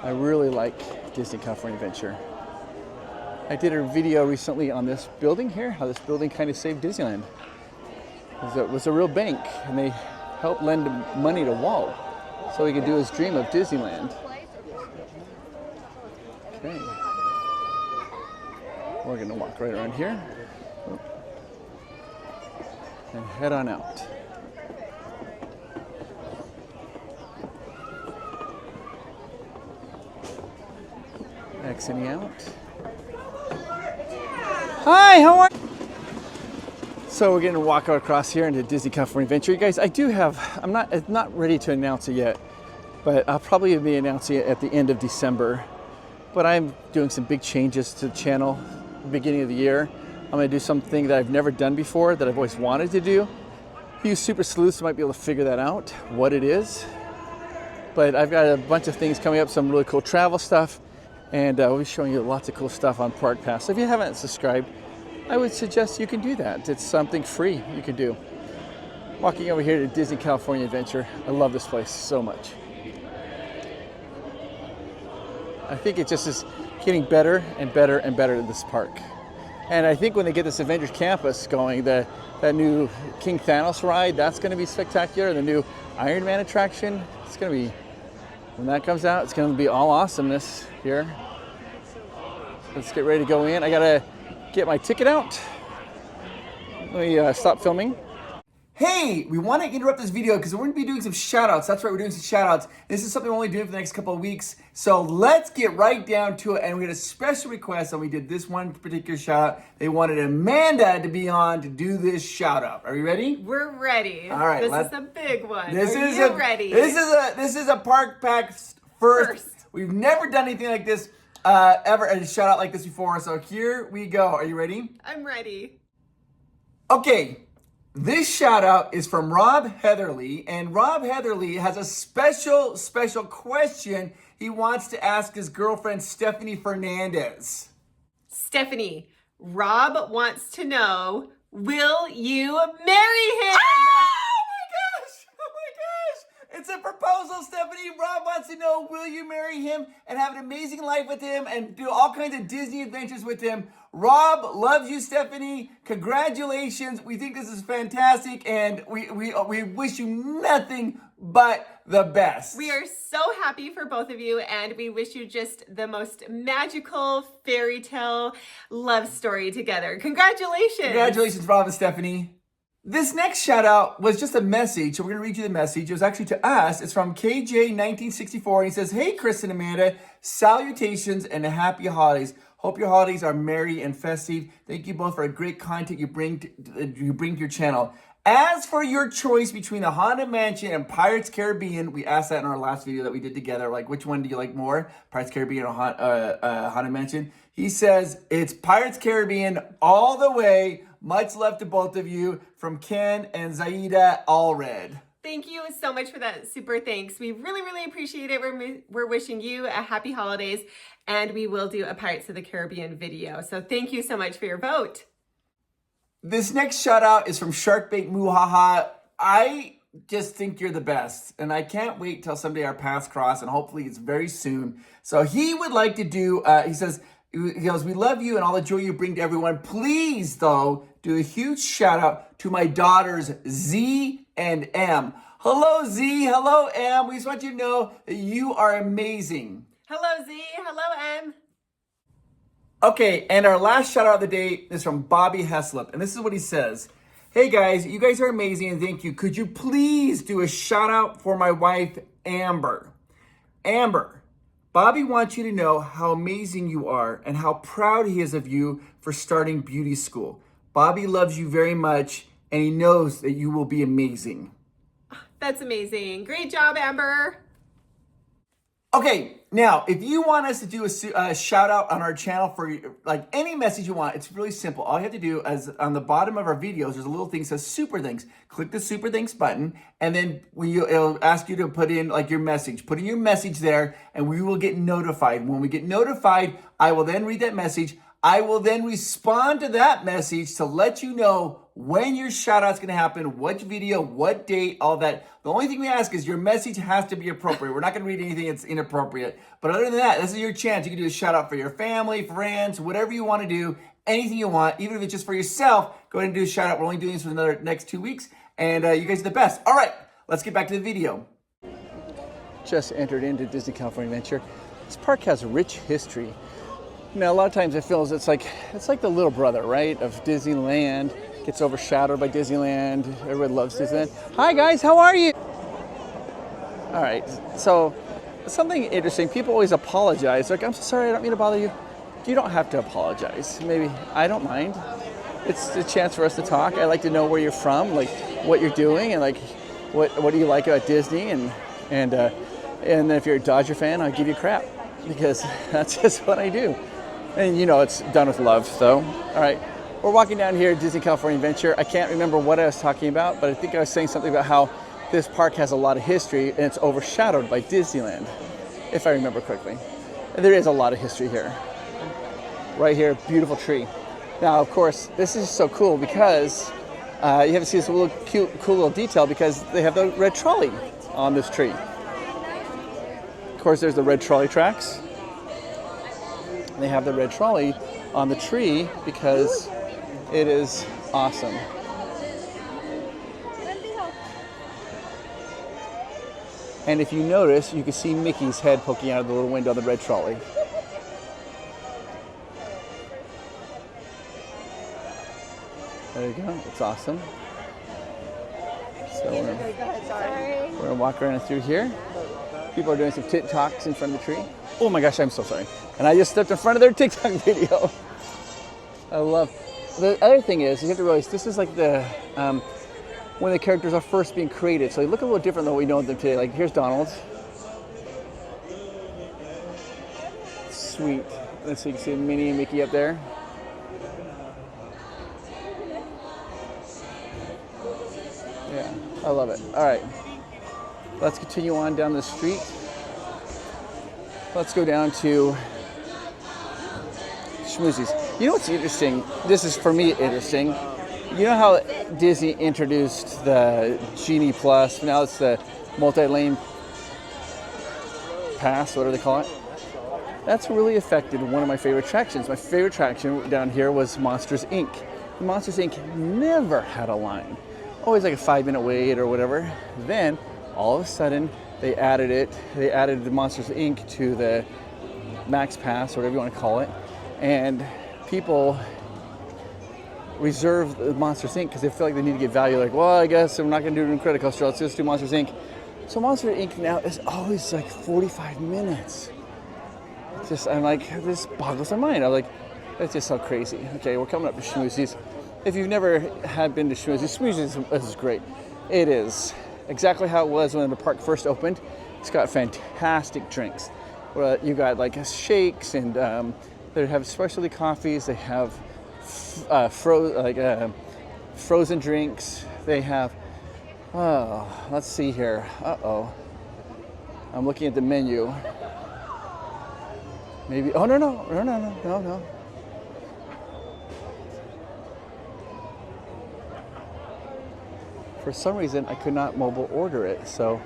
I really like Disney California Adventure. I did a video recently on this building here, how this building kind of saved Disneyland. It was a real bank, and they helped lend money to Walt so he could do his dream of Disneyland. Okay. We're gonna walk right around here and head on out. Exiting out. Hi, how are you? So we're going to walk out across here into Disney California Adventure. You guys, I'm not ready to announce it yet, but I'll probably be announcing it at the end of December. But I'm doing some big changes to the channel at the beginning of the year. I'm going to do something that I've never done before that I've always wanted to do. You super sleuths might be able to figure that out, what it is. But I've got a bunch of things coming up, some really cool travel stuff. And we'll be showing you lots of cool stuff on Park Pass. So if you haven't subscribed, I would suggest you can do that. It's something free you can do. Walking over here to Disney California Adventure. I love this place so much. I think it just is getting better and better and better in this park. And I think when they get this Avengers Campus going, that new King Thanos ride, that's going to be spectacular. The new Iron Man attraction, it's going to be, when that comes out, it's going to be all awesomeness here. Let's get ready to go in. I gotta get my ticket out. Let me stop filming. Hey, we want to interrupt this video because we're going to be doing some shout-outs. That's right, we're doing some shout-outs. This is something we're only doing for the next couple of weeks. So let's get right down to it. And we had a special request, and we did this one particular shout-out. They wanted Amanda to be on to do this shout-out. Are you ready? We're ready. All right. This is a big one. Are you ready? This is a Park Pass first. We've never done anything like this ever, a shout-out like this before. So here we go. Are you ready? I'm ready. Okay. This shout out is from Rob Heatherly, and Rob Heatherly has a special question he wants to ask his girlfriend, Stephanie Fernandez. Stephanie, Rob wants to know, will you marry him? It's a proposal, Stephanie. Rob wants to know, will you marry him and have an amazing life with him and do all kinds of Disney adventures with him? Rob loves you, Stephanie. Congratulations. We think this is fantastic, and we wish you nothing but the best. We are so happy for both of you, and we wish you just the most magical fairy tale love story together. Congratulations. Congratulations, Rob and Stephanie. This next shout out was just a message, so we're going to read you the message. It was actually to us. It's from KJ1964. He says, "Hey, Chris and Amanda, salutations and happy holidays. Hope your holidays are merry and festive. Thank you both for a great content you bring to your channel. As for your choice between the Haunted Mansion and Pirates Caribbean," we asked that in our last video that we did together, like which one do you like more, Pirates Caribbean or Haunted Mansion? He says, "It's Pirates Caribbean all the way. Much love to both of you, from Ken and Zaida Allred." Thank you so much for that super thanks. We really appreciate it. We're wishing you a happy holidays, and we will do a Pirates of the Caribbean video. So thank you so much for your vote. This next shout out is from Sharkbait Muhaha. I just think you're the best, and I can't wait till someday our paths cross, and hopefully it's very soon. So he would like to do, he goes, "We love you and all the joy you bring to everyone. Please, though, do a huge shout out to my daughters, Z and M." Hello, Z. Hello, M. We just want you to know that you are amazing. Hello, Z. Hello, M. Okay, and our last shout out of the day is from Bobby Heslop, and this is what he says. "Hey guys, you guys are amazing and thank you. Could you please do a shout out for my wife, Amber? Amber, Bobby wants you to know how amazing you are and how proud he is of you for starting beauty school. Bobby loves you very much and he knows that you will be amazing." That's amazing. Great job, Amber. Okay, now, if you want us to do a shout out on our channel for like any message you want, it's really simple. All you have to do is on the bottom of our videos, there's a little thing that says Super Thanks. Click the Super Thanks button, and then it'll ask you to put in like your message. Put in your message there, and we will get notified. When we get notified, I will then read that message. I will then respond to that message to let you know when your shout out's gonna happen, what video, what date, all that. The only thing we ask is your message has to be appropriate. We're not gonna read anything that's inappropriate. But other than that, this is your chance. You can do a shout out for your family, friends, whatever you wanna do, anything you want, even if it's just for yourself, go ahead and do a shout out. We're only doing this for the next 2 weeks, and you guys are the best. All right, let's get back to the video. Just entered into Disney California Adventure. This park has a rich history. Now, a lot of times it feels it's like the little brother, right, of Disneyland. Gets overshadowed by Disneyland. Everybody loves Disneyland. Hi guys, how are you? All right, so something interesting. People always apologize. Like, I'm so sorry, I don't mean to bother you. You don't have to apologize. Maybe I don't mind. It's a chance for us to talk. I like to know where you're from, like what you're doing, and like what do you like about Disney, and if you're a Dodger fan, I'll give you crap because that's just what I do. And you know, it's done with love, though. All right, we're walking down here at Disney California Adventure. I can't remember what I was talking about, but I think I was saying something about how this park has a lot of history and it's overshadowed by Disneyland, if I remember correctly. And there is a lot of history here. Right here, beautiful tree. Now, of course, this is so cool because you have to see this little cool little detail because they have the red trolley on this tree. Of course, there's the red trolley tracks. They have the red trolley on the tree because it is awesome. And if you notice, you can see Mickey's head poking out of the little window of the red trolley. There you go. It's awesome. So we're going to walk around through here. People are doing some TikToks in front of the tree. Oh my gosh, I'm so sorry. And I just stepped in front of their TikTok video. I love. The other thing is, you have to realize this is like the when the characters are first being created. So they look a little different than what we know them today. Like here's Donald. Sweet. Let's see, you can see Minnie and Mickey up there. Yeah, I love it. All right, let's continue on down the street. Let's go down to Schmoozies. You know what's interesting? This is, for me, interesting. You know how Disney introduced the Genie Plus? Now it's the multi-lane pass, whatever they call it. That's really affected one of my favorite attractions. My favorite attraction down here was Monsters, Inc. Monsters, Inc. never had a line. Always like a 5-minute wait or whatever. Then, all of a sudden, they added it. They added the Monsters, Inc. to the Max Pass, or whatever you want to call it. And people reserve the Monsters, Inc. because they feel like they need to get value. Like, well, I guess I'm not going to do it in Incredicoaster. Let's just do Monsters, Inc. So Monsters, Inc. now is always like 45 minutes. I'm like, this boggles my mind. I'm like, that's just so crazy. Okay, we're coming up to Schmoozies. If you've never had been to Schmoozies, Schmoozies is great. It is exactly how it was when the park first opened. It's got fantastic drinks. You got like shakes, and they have specialty coffees. They have frozen drinks. They have, let's see here. I'm looking at the menu. Maybe, no. For some reason, I could not mobile order it, so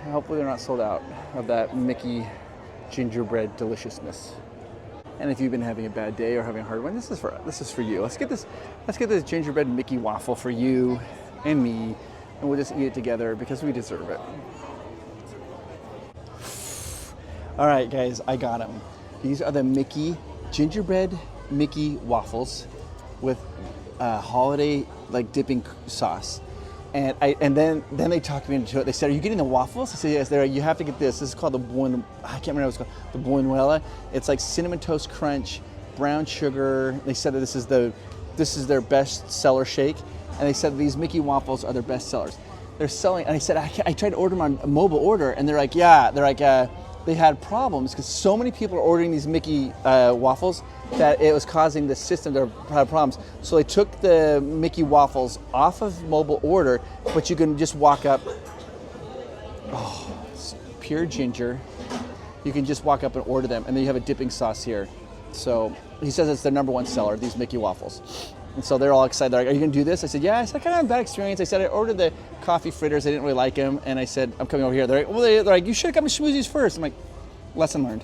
hopefully they're not sold out of that Mickey gingerbread deliciousness. And if you've been having a bad day or having a hard one, this is for you. Let's get this gingerbread Mickey waffle for you and me, and we'll just eat it together because we deserve it. All right, guys, I got them. These are the gingerbread Mickey waffles with holiday like dipping sauce, and then they talked me into it. They said, "Are you getting the waffles?" I said, "Yes." They're like, "You have to get this. This is called I can't remember what it's called. The Buñuela. It's like cinnamon toast crunch, brown sugar." They said that this is their best seller shake, and they said these Mickey waffles are their best sellers. They're selling, and I said I tried to order them on a mobile order, and they're like, they had problems because so many people are ordering these Mickey waffles that it was causing the system to have problems. So they took the Mickey waffles off of mobile order, but you can just walk up. Oh, it's pure ginger. You can just walk up and order them, and then you have a dipping sauce here. So he says it's their #1 seller, these Mickey waffles. And so they're all excited. They're like, are you going to do this? I said, yeah. I said, I kind of had a bad experience. I said, I ordered the coffee fritters. I didn't really like them. And I said, I'm coming over here. They're like, well, they're like, you should have come to Schmoozie's first. I'm like, lesson learned.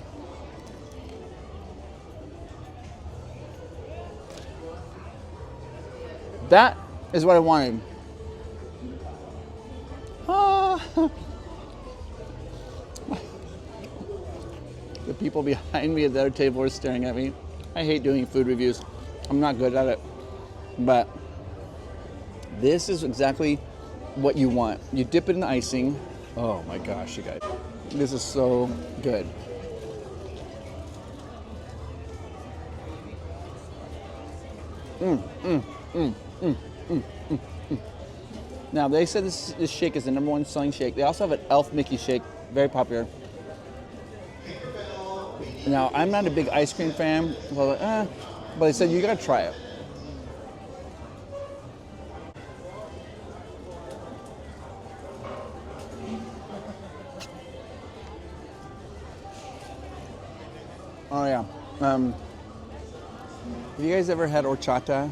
That is what I wanted. The people behind me at the other table are staring at me. I hate doing food reviews. I'm not good at it. But this is exactly what you want. You dip it in icing. Oh my gosh, you guys. This is so good. Now, they said this shake is the #1 selling shake. They also have an Elf Mickey shake, very popular. Now, I'm not a big ice cream fan, but they said you gotta try it. Oh yeah. Have you guys ever had horchata?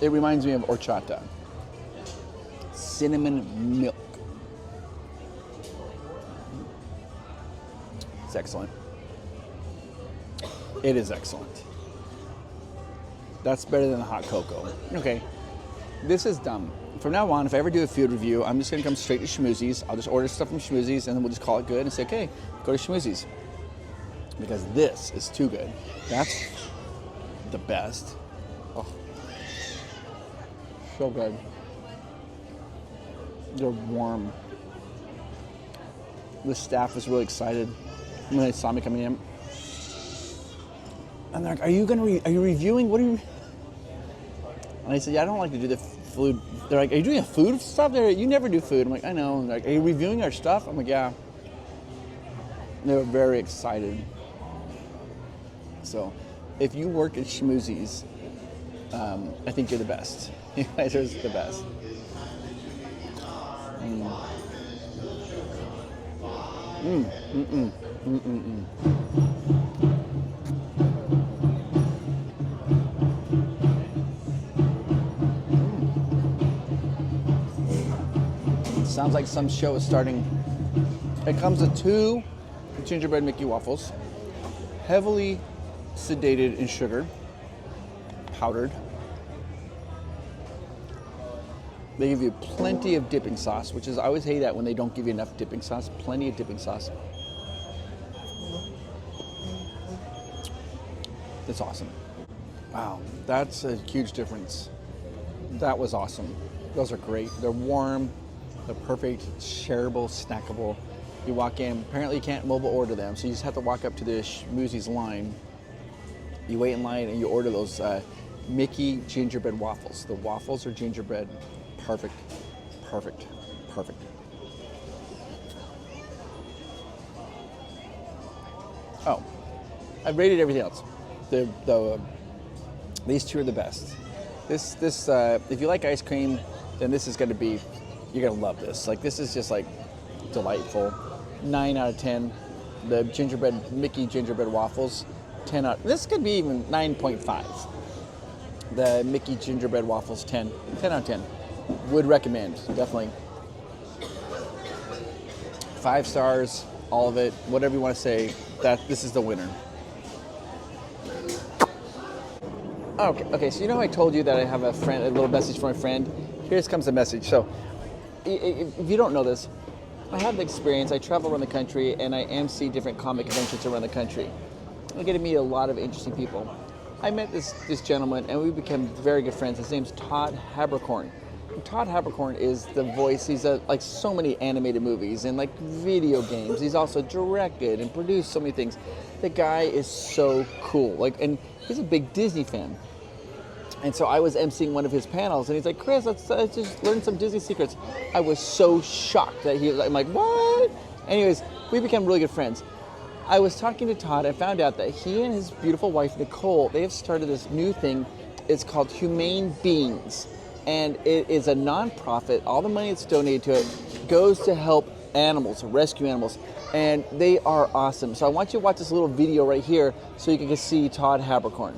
It reminds me of horchata. Cinnamon milk. It's excellent. It is excellent. That's better than the hot cocoa. Okay, this is dumb. From now on, if I ever do a food review, I'm just gonna come straight to Schmoozie's. I'll just order stuff from Schmoozie's and then we'll just call it good and say, okay, go to Schmoozie's. Because this is too good. That's the best. Oh, so good. They're warm. The staff was really excited when they saw me coming in. And they're like, are you reviewing? What are you? And I said, yeah, I don't like to do the food. They're like, are you doing a food stuff? You never do food. I'm like, I know. And they're like, are you reviewing our stuff? I'm like, yeah. And they were very excited. So, if you work at Schmoozie's, I think you're the best. You guys are the best. Sounds like some show is starting. It comes with 2 gingerbread Mickey waffles, heavily sedated in sugar, powdered. They give you plenty of dipping sauce, which is, I always hate that when they don't give you enough dipping sauce. Plenty of dipping sauce. It's awesome. Wow, that's a huge difference. That was awesome. Those are great. They're warm. They're perfect, shareable, snackable. You walk in, apparently you can't mobile order them, so you just have to walk up to the Schmoozie's line. You wait in line and you order those Mickey gingerbread waffles. The waffles are gingerbread. Perfect, perfect, perfect. Oh, I've rated everything else. These 2 are the best. This if you like ice cream, then this is going to be, you're going to love this. Like, this is just like delightful. 9 out of 10. The Mickey gingerbread waffles, 10 out. This could be even 9.5. The Mickey gingerbread waffles, 10 out of 10. Would recommend, definitely. 5 stars, all of it, whatever you want to say. This is the winner. Okay. So you know how I told you that I have a little message from a friend. Here comes the message. So, if you don't know this, I have the experience. I travel around the country and I MC different comic conventions around the country. I get to meet a lot of interesting people. I met this gentleman and we became very good friends. His name's Todd Haberkorn. Todd Haberkorn is the voice. He's like so many animated movies and like video games. He's also directed and produced so many things. The guy is so cool. And he's a big Disney fan. And so I was emceeing one of his panels, and he's like, Chris, let's just learn some Disney secrets. I was so shocked that he was, I'm like, what? Anyways, we became really good friends. I was talking to Todd and found out that he and his beautiful wife, Nicole, they have started this new thing. It's called Humane Beings. And it is a nonprofit. All the money that's donated to it goes to help animals, rescue animals. And they are awesome. So I want you to watch this little video right here so you can see Todd Haberkorn.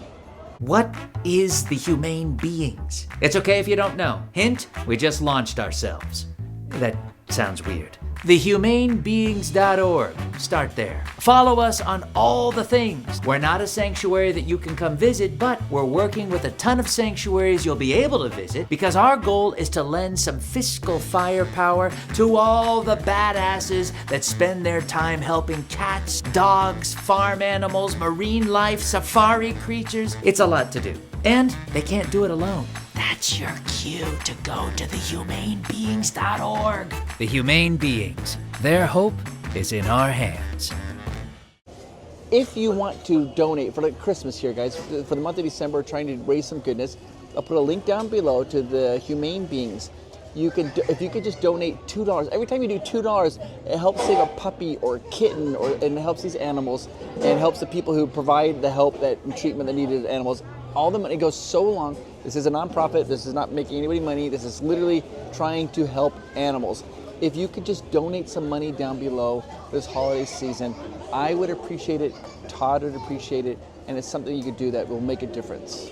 What is the Humane Beings? It's okay if you don't know. Hint, we just launched ourselves. That sounds weird. TheHumaneBeings.org. Start there. Follow us on all the things. We're not a sanctuary that you can come visit, but we're working with a ton of sanctuaries you'll be able to visit because our goal is to lend some fiscal firepower to all the badasses that spend their time helping cats, dogs, farm animals, marine life, safari creatures. It's a lot to do. And they can't do it alone. That's your cue to go to thehumanebeings.org. The Humane Beings. Their hope is in our hands. If you want to donate for like Christmas here, guys, for the month of December, trying to raise some goodness, I'll put a link down below to the Humane Beings. You can, if you could just donate $2. Every time you do $2, it helps save a puppy or a kitten, and it helps these animals, and helps the people who provide the help and treatment that needed animals. All the money goes so long. This is a nonprofit. This is not making anybody money. This is literally trying to help animals. If you could just donate some money down below this holiday season, I would appreciate it. Todd would appreciate it. And it's something you could do that will make a difference.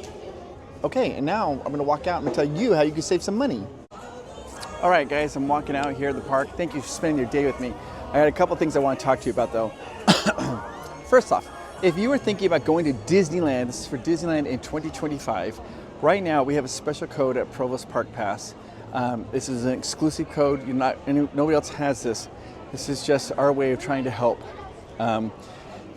Okay, and now I'm going to walk out and tell you how you can save some money. All right, guys, I'm walking out here at the park. Thank you for spending your day with me. I had a couple things I want to talk to you about, though. First off, if you were thinking about going to Disneyland, this is for Disneyland in 2025, right now we have a special code at Provost Park Pass. This is an exclusive code. Nobody else has this. This is just our way of trying to help.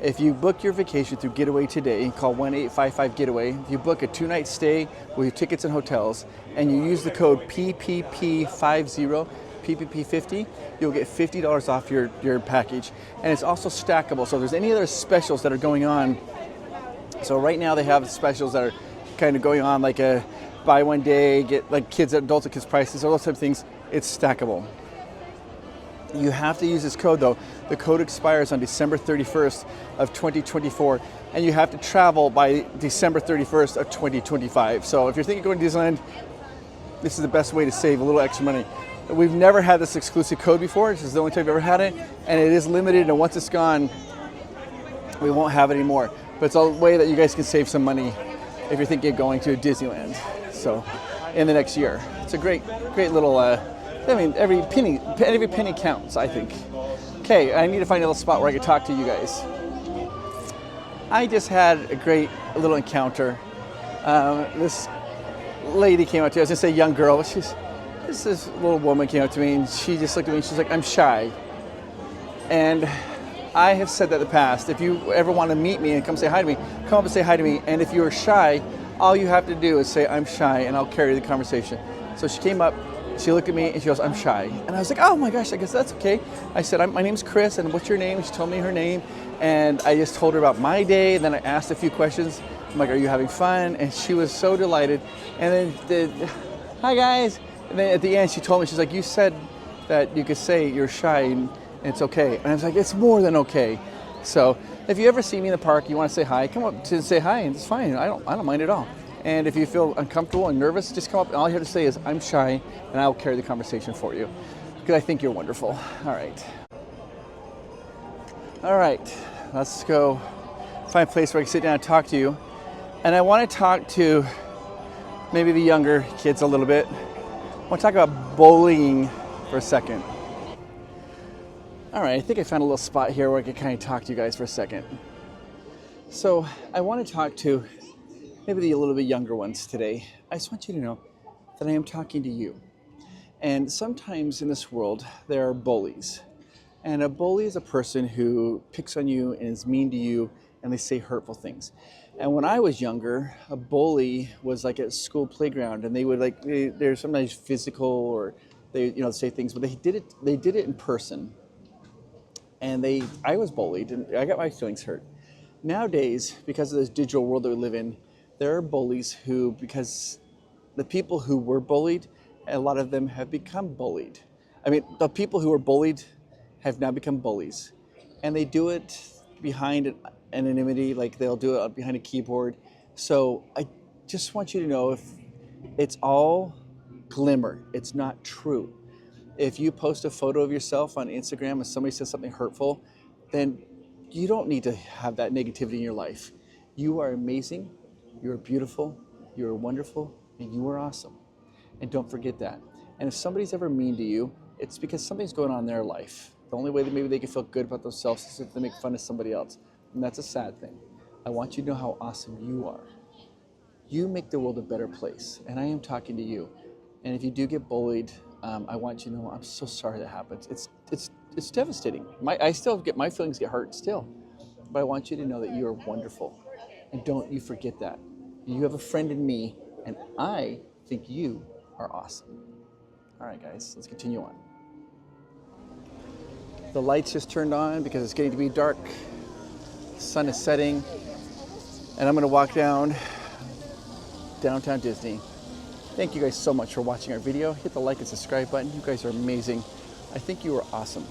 If you book your vacation through Getaway today, call 1-855-GETAWAY. If you book a 2-night stay with your tickets and hotels, and you use the code PPP50, PPP50, you'll get $50 off your package. And it's also stackable, so if there's any other specials that are going on, so right now they have specials that are kind of going on, like a buy one day, get like adults at kids prices, all those type of things. It's stackable. You have to use this code though. The code expires on December 31st of 2024, and you have to travel by December 31st of 2025. So if you're thinking of going to Disneyland, this is the best way to save a little extra money. We've never had this exclusive code before. This is the only time we've ever had it, and it is limited, and once it's gone, we won't have it anymore. But it's a way that you guys can save some money if you're thinking of going to Disneyland. So in the next year. It's a great little, I mean, every penny counts, I think. Okay, I need to find a little spot where I can talk to you guys. I just had a little encounter. This lady came up to me. I was gonna say young girl, but this little woman came up to me and she just looked at me and she's like, I'm shy. And I have said that in the past. If you ever want to meet me and come say hi to me, come up and say hi to me. And if you are shy, all you have to do is say, I'm shy, and I'll carry the conversation. So she came up, she looked at me, and she goes, I'm shy. And I was like, oh my gosh, I guess that's okay. I said, my name's Chris, and what's your name? And she told me her name. And I just told her about my day, and then I asked a few questions. I'm like, are you having fun? And she was so delighted. And then, hi guys. And then at the end, she told me, she's like, you said that you could say you're shy and it's okay. And I was like, it's more than okay. So if you ever see me in the park, you want to say hi, come up to say hi, and it's fine. I don't mind at all. And if you feel uncomfortable and nervous, just come up, and all you have to say is, I'm shy, and I'll carry the conversation for you. Because I think you're wonderful. All right. All right, let's go find a place where I can sit down and talk to you. And I want to talk to maybe the younger kids a little bit. I want to talk about bullying for a second. All right, I think I found a little spot here where I can kind of talk to you guys for a second. So I want to talk to maybe the a little bit younger ones today. I just want you to know that I am talking to you. And sometimes in this world, there are bullies. And a bully is a person who picks on you and is mean to you, and they say hurtful things. And when I was younger, a bully was like at a school playground, and they would they're sometimes physical, or they say things, but they did it in person. And I was bullied, and I got my feelings hurt. Nowadays, because of this digital world that we live in, There are bullies who, because the people who were bullied, a lot of them have become bullied. I mean, the people who were bullied have now become bullies. And they do it behind anonymity, like they'll do it behind a keyboard. So I just want you to know, if it's all glimmer, it's not true. If you post a photo of yourself on Instagram and somebody says something hurtful, then you don't need to have that negativity in your life. You are amazing, you are beautiful, you are wonderful, and you are awesome. And don't forget that. And if somebody's ever mean to you, it's because something's going on in their life. The only way that maybe they can feel good about themselves is if they make fun of somebody else. And that's a sad thing. I want you to know how awesome you are. You make the world a better place, and I am talking to you. And if you do get bullied, I want you to know I'm so sorry that happens. It's devastating. I still get, my feelings get hurt still. But I want you to know that you are wonderful. And don't you forget that. You have a friend in me, and I think you are awesome. All right, guys, let's continue on. The lights just turned on because it's getting to be dark. The sun is setting, and I'm gonna walk down downtown Disney. Thank you guys so much for watching our video. Hit the like and subscribe button. You guys are amazing. I think you are awesome.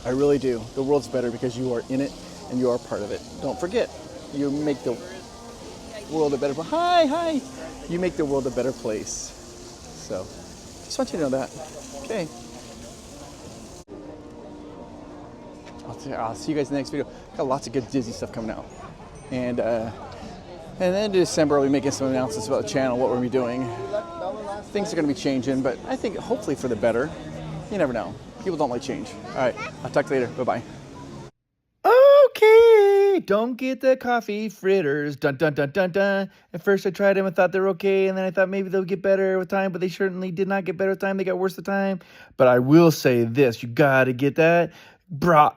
I really do. The world's better because you are in it and you are part of it. Don't forget, you make the world a better place. Hi. You make the world a better place. So, just want you to know that. Okay. I'll see you guys in the next video. Got lots of good Disney stuff coming out. And then in December, I'll be making some announcements about the channel, what we're going to be doing. Things are going to be changing, but I think hopefully for the better. You never know. People don't like change. All right, I'll talk to you later. Bye-bye. Okay, don't get the coffee fritters. Dun, dun, dun, dun, dun. At first, I tried them and thought they were okay, and then I thought maybe they'll get better with time, but they certainly did not get better with time. They got worse with time. But I will say this. You got to get that brat.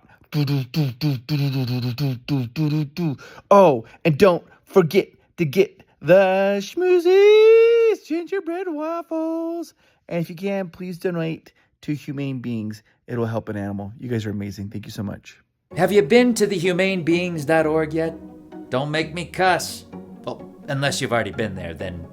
Oh, and don't forget to get the schmoozies, gingerbread waffles. And if you can, please donate to Humane Beings. It'll help an animal. You guys are amazing. Thank you so much. Have you been to the humanebeings.org yet? Don't make me cuss. Well, unless you've already been there, then